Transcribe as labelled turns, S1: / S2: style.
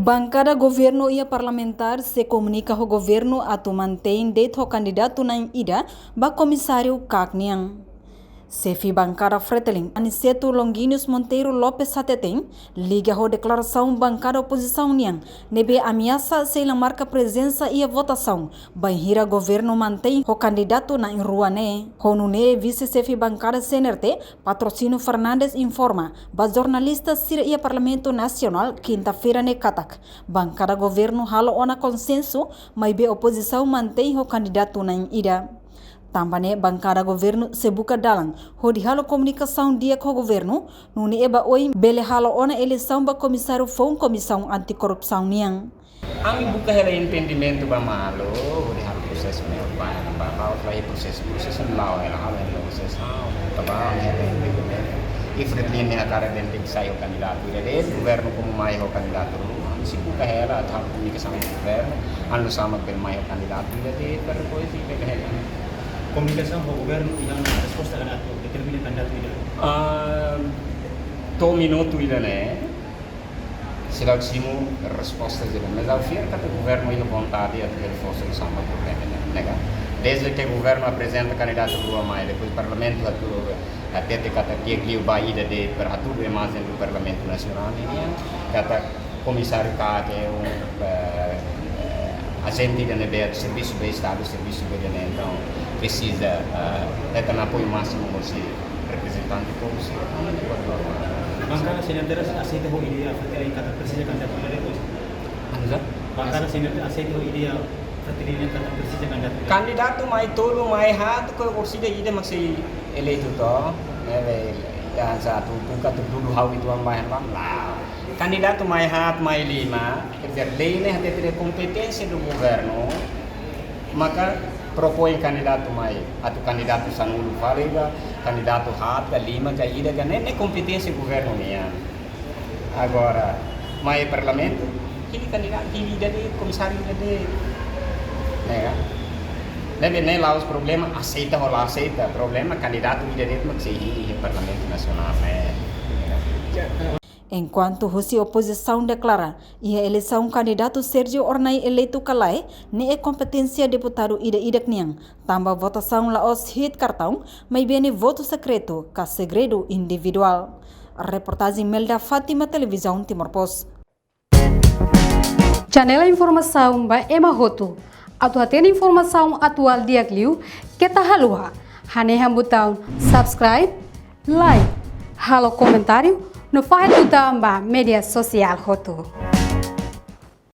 S1: Bancada governo e parlamentar se comunica ao governo a mantém date o candidato na ida ba comissário Cagnian. Chefe bancada Fretilin, Aniceto Longuinhos Monteiro Lopes Satetem, liga a declaração bancada oposição niang, nebe ameaça se ela marca presença e a votação, banhira governo mantém o candidato na Ruané. Honune vice-chefe bancada CNRT, Patrocínio Fernandes informa, ba jornalista sira e Parlamento Nacional, quinta-feira ne Katak, bancada governo halo ona consenso, mas be oposição mantém o candidato na ida. Também bancada governo se buka dalang, hodi halo comunicação dia com o governo, nuni eba oi bele halo ona eleição ba comissário foi comissão anticorrupção niang.
S2: Ang buka hela entendimento ba malo, hodi halo processo meu ba halo lai processo lao hela halo processo ba hela entendimento. E Fretilin ne akara dente sai o candidato ide governo como mai o candidato. Si buka hela halo comunicação com governo, anu sama bel mai o candidato ide per poi si bele hela.
S3: Komunikasi sama governo yang respons terhadap determinan kandidat itu.
S2: To minuto ida né. Se lá cimo resposta dele, mas ao fim que o governo ainda vontade de ter força no samba problema, né? Desde que o governo apresenta candidato do mais, depois o parlamento até que kata que o baía de para tudo é mais do parlamento nacional, né? Kata comissário cá que é agente da NBR, serviço do Estado, serviço do governo, então precisa ter apoio máximo você representante polícia.
S3: Bancada senador aceita a ideia Fretilin kata presiden kandidat itu.
S2: Anda?
S3: Bancada senador aceita a ideia Fretilin kata presiden kandidat.
S2: Candidato mai tolo mai hat ko kursi de ide maksi eleito to, ya satu buka dulu hau itu mai lah. Candidato mai hat mai lima, quer dizer, lei né tem competência do governo, maka propõe candidato mai, atau candidato sanulu falega, candidato hat lima caída que nem competência do governo nia. Agora, mai parlamento, ele candidato, ele dari comissário de, né? Leve nem lá os problemas, aceita ou lá aceita, problema candidato de maksi parlamento nacional, né?
S1: Enquanto a oposição declara e a eleição candidato Sérgio Ornai eleito Calai, nem é competência deputado Ida Niang, também votação lá os hit cartão, mas bem voto secreto, que segredo individual. A reportagem Melda Fátima, Televisão Timor-Post.
S4: Janela informação ba Emma Hoto. Atau tem informação atual dia kliu, kita halua. Hane botão subscribe, like, halo comentário no faz do media social Hoto.